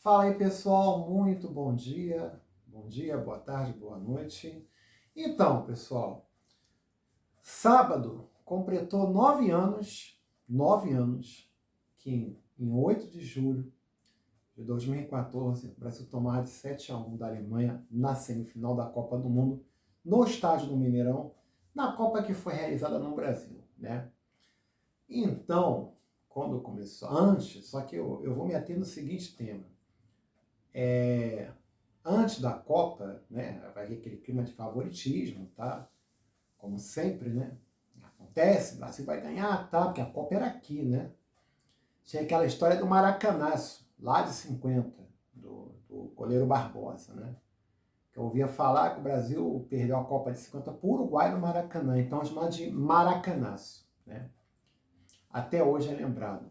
Fala aí, pessoal, muito bom dia. Bom dia, boa tarde, boa noite. Então, pessoal, sábado completou 9 anos, que em 8 de julho de 2014, o Brasil tomar de 7-1 da Alemanha na semifinal da Copa do Mundo, no estádio do Mineirão, na Copa que foi realizada no Brasil, né? Então, quando começou, antes, só que eu vou me ater no seguinte tema. Antes da Copa, né, vai ter aquele clima de favoritismo, tá? Como sempre, né? Acontece, o Brasil vai ganhar, tá? Porque a Copa era aqui, né? Tinha aquela história do Maracanaço, lá de 50, do goleiro Barbosa, né? Que eu ouvia falar que o Brasil perdeu a Copa de 50 para o Uruguai no Maracanã, então chamado de Maracanaço, né? Até hoje é lembrado.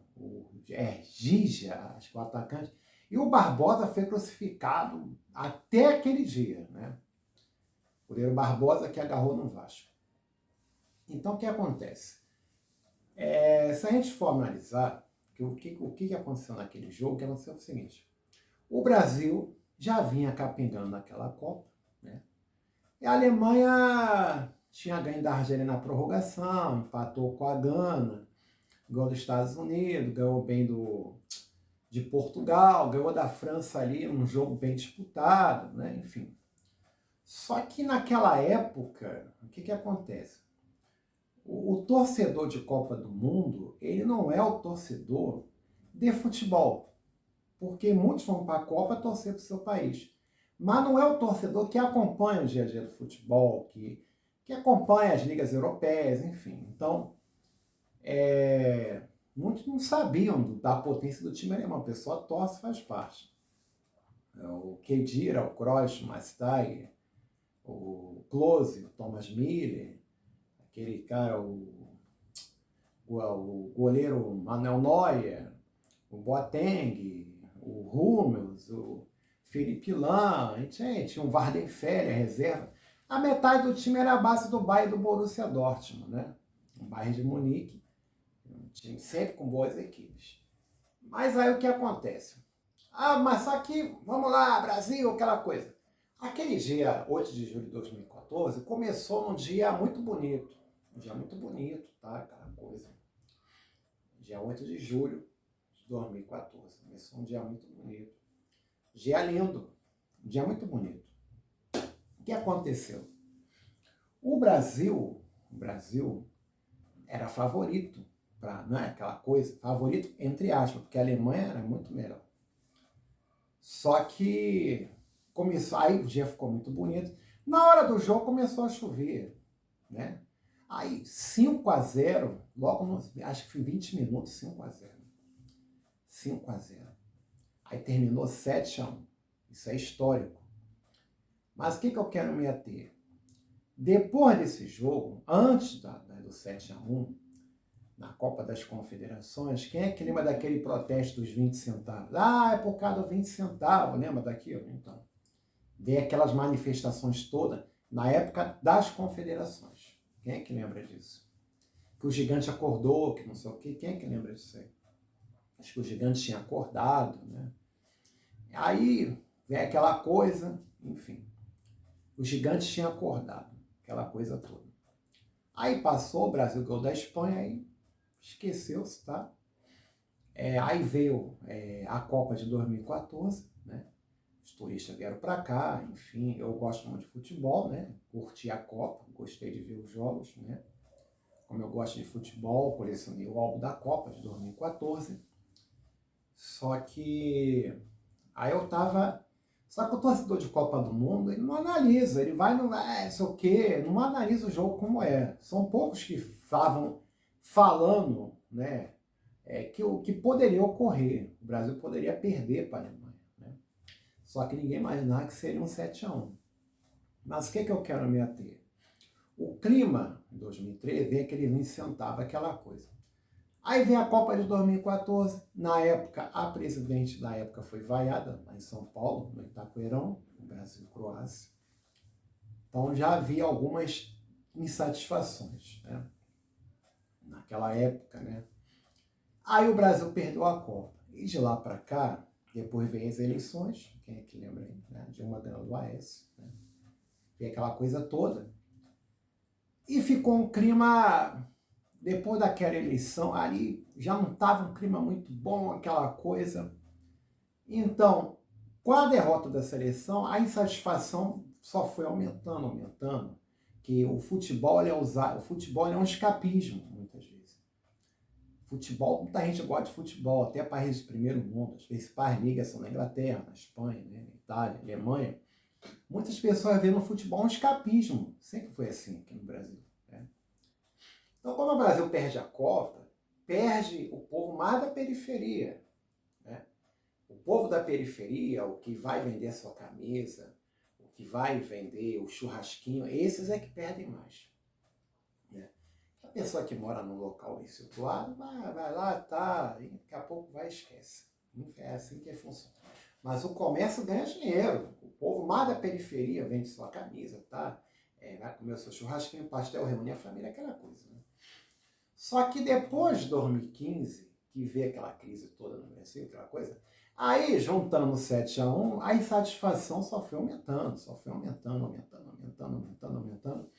Gigia, acho que o atacante. E o Barbosa foi crucificado até aquele dia, né? O goleiro Barbosa que agarrou no Vasco. Então, o que acontece? Se a gente for analisar o que aconteceu naquele jogo, o que aconteceu foi o seguinte. O Brasil já vinha capengando naquela Copa, né? E a Alemanha tinha ganho da Argélia na prorrogação, empatou com a Gana, ganhou dos Estados Unidos, ganhou bem de Portugal, ganhou da França ali, um jogo bem disputado, né? Enfim. Só que naquela época, o que acontece? O torcedor de Copa do Mundo, ele não é o torcedor de futebol, porque muitos vão para a Copa torcer para o seu país. Mas não é o torcedor que acompanha o dia a dia do futebol, que acompanha as ligas europeias, enfim. Então, muitos não sabiam da potência do time alemão. A pessoa torce, faz parte. O Khedira, o Kroos, o Mastai, o Klose, o Thomas Miller, aquele cara, o goleiro Manuel Neuer, o Boateng, o Hummels, o Felipe Lahm, tinha um Weidenfeller, reserva. A metade do time era a base do Bayern do Borussia Dortmund, né? O Bayern de Munique, um time sempre com boas equipes. Mas aí o que acontece? Mas só que, vamos lá, Brasil, aquela coisa. Aquele dia, 8 de julho de 2014, começou num dia muito bonito. Um dia muito bonito, tá? Aquela coisa. Dia 8 de julho de 2014. Começou um dia muito bonito. Dia lindo. Um dia muito bonito. O que aconteceu? O Brasil era favorito, não é aquela coisa, favorito entre aspas, porque a Alemanha era muito melhor. Só que começou, aí o dia ficou muito bonito. Na hora do jogo começou a chover, né? Aí 5-0, logo acho que foi 20 minutos, 5-0. 5-0. Aí terminou 7-1. Isso é histórico. Mas o que eu quero me ater? Depois desse jogo, antes do 7-1, na Copa das Confederações, quem é que lembra daquele protesto dos 20 centavos? É por causa dos 20 centavos, lembra daquilo? Então, veio aquelas manifestações todas na época das confederações. Quem é que lembra disso? Que o gigante acordou, que não sei o quê. Quem é que lembra disso aí? Acho que o gigante tinha acordado, né? Aí vem aquela coisa, enfim. O gigante tinha acordado, aquela coisa toda. Aí passou, o Brasil ganhou da Espanha, aí esqueceu-se, tá? Aí veio a Copa de 2014, né? Os turistas vieram para cá, enfim, eu gosto muito de futebol, né? Curti a Copa, gostei de ver os jogos, né? Como eu gosto de futebol, colecionei o álbum da Copa de 2014. Só que aí eu tava. Só que o torcedor de Copa do Mundo, ele não analisa, ele vai no. Sei o quê, não analisa o jogo como é. São poucos que estavam falando, né? Que poderia ocorrer. O Brasil poderia perder para a Alemanha, né? Só que ninguém imaginava que seria um 7-1. Mas o que eu quero me ater? O clima, em 2013, vem aquele 20 centavos, aquela coisa. Aí vem a Copa de 2014. Na época, a presidente da época foi vaiada, lá em São Paulo, no Itaquerão, no Brasil e Croácia. Então já havia algumas insatisfações, né? Naquela época, né? Aí o Brasil perdeu a Copa. E de lá para cá, Depois veio as eleições, quem é que lembra aí? Né? Dilma ganhou do Aécio, né? Veio aquela coisa toda. E ficou um clima, depois daquela eleição, ali já não estava um clima muito bom, aquela coisa. Então, com a derrota da seleção, a insatisfação só foi aumentando, aumentando. Que o futebol o futebol é um escapismo, muitas vezes. Futebol, muita gente gosta de futebol, até países de primeiro mundo. As principais ligas são na Inglaterra, na Espanha, né, na Itália, na Alemanha. Muitas pessoas veem no futebol um escapismo. Sempre foi assim aqui no Brasil. Né? Então, quando o Brasil perde a Copa, perde o povo mais da periferia. Né? O povo da periferia, o que vai vender sua camisa, o que vai vender o churrasquinho, esses é que perdem mais. Né? A pessoa que mora num local bem situado, vai lá, tá, e daqui a pouco vai e esquece. É assim que funciona. Mas o comércio ganha dinheiro. O povo mais da periferia vende sua camisa, tá? Vai comer o seu churrasquinho, pastel, reunir a família, aquela coisa. Né? Só que depois de 2015, que vê aquela crise toda no Brasil, aquela coisa, aí juntando 7-1, a insatisfação só foi aumentando, aumentando.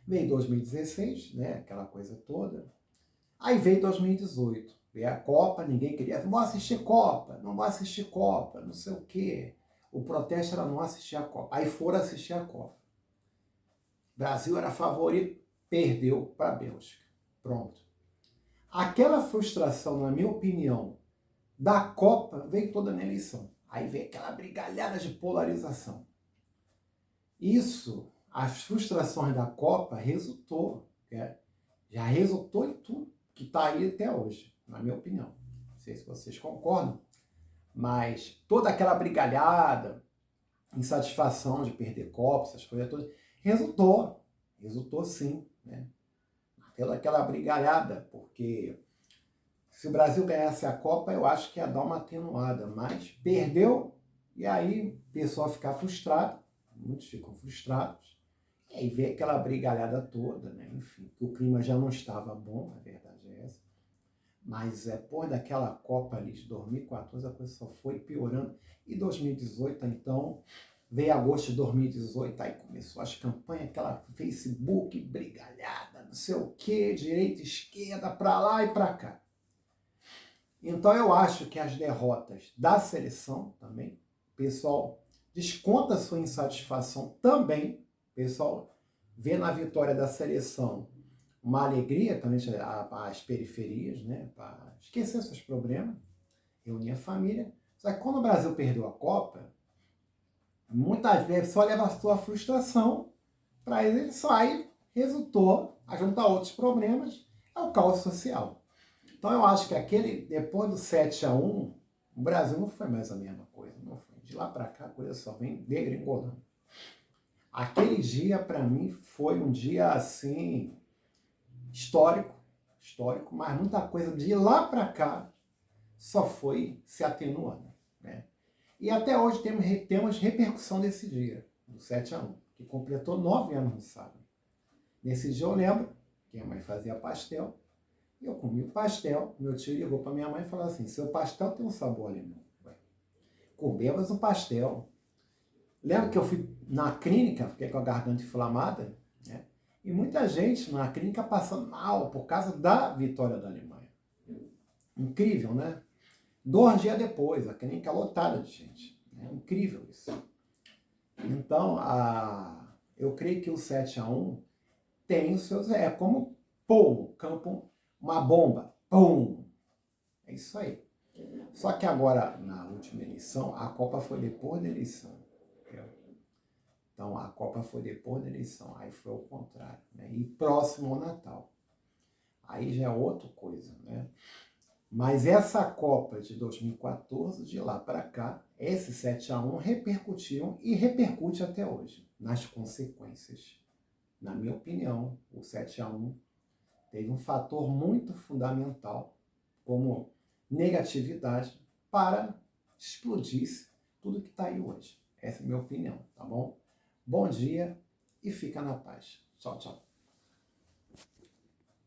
Veio 2016, né, aquela coisa toda. Aí veio 2018, veio a Copa, ninguém queria, não vou assistir Copa, não sei o quê. O protesto era não assistir a Copa. Aí foram assistir a Copa. O Brasil era favorito, perdeu para a Bélgica. Pronto. Aquela frustração, na minha opinião, da Copa veio toda na eleição. Aí veio aquela brigalhada de polarização. Isso, as frustrações da Copa resultou, já resultou em tudo que está aí até hoje, na minha opinião. Não sei se vocês concordam, mas toda aquela brigalhada, insatisfação de perder Copa, essas coisas todas, resultou sim, né? Aquela brigalhada, porque se o Brasil ganhasse a Copa, eu acho que ia dar uma atenuada, mas perdeu, e aí o pessoal fica frustrado, muitos ficam frustrados, e aí vê aquela brigalhada toda, né? Enfim, que o clima já não estava bom, a verdade é essa, mas depois daquela Copa ali de 2014, a coisa só foi piorando, e 2018, então, veio agosto de 2018, aí começou as campanhas, aquela Facebook brigalhada, não sei o que, direita, esquerda, para lá e para cá. Então eu acho que as derrotas da seleção também, o pessoal desconta sua insatisfação também, o pessoal vê na vitória da seleção uma alegria também às periferias, né, para esquecer seus problemas, reunir a família. Só que quando o Brasil perdeu a Copa, muitas vezes só leva a sua frustração para ele, só aí resultou a juntar outros problemas, é o caos social. Então eu acho que depois do 7-1, o Brasil não foi mais a mesma coisa. Não foi. De lá para cá a coisa só vem degringolando. Aquele dia, para mim, foi um dia assim, histórico, mas muita coisa de lá para cá só foi se atenuando. Né? E até hoje temos repercussão desse dia, do 7-1, que completou 9 anos no sábado. Nesse dia eu lembro que a mãe fazia pastel, e eu comi o pastel, meu tio ligou para minha mãe e falou assim, seu pastel tem um sabor alemão. Comemos o pastel. Lembro que eu fui na clínica, fiquei com a garganta inflamada, né? E muita gente na clínica passando mal por causa da vitória da Alemanha. Incrível, né? 2 dias depois, a clínica lotada de gente. É incrível isso. Então, eu creio que o 7-1 tem os seus... É como pô, campo, uma bomba. Pum! É isso aí. Só que agora, na última eleição, a Copa foi depois da eleição. Então, a Copa foi depois da eleição. Aí foi o contrário. Né? E próximo ao Natal. Aí já é outra coisa, né? Mas essa Copa de 2014, de lá para cá, esse 7-1 repercutiu e repercute até hoje, nas consequências. Na minha opinião, o 7-1 teve um fator muito fundamental como negatividade para explodir tudo que está aí hoje. Essa é a minha opinião, tá bom? Bom dia e fica na paz. Tchau, tchau.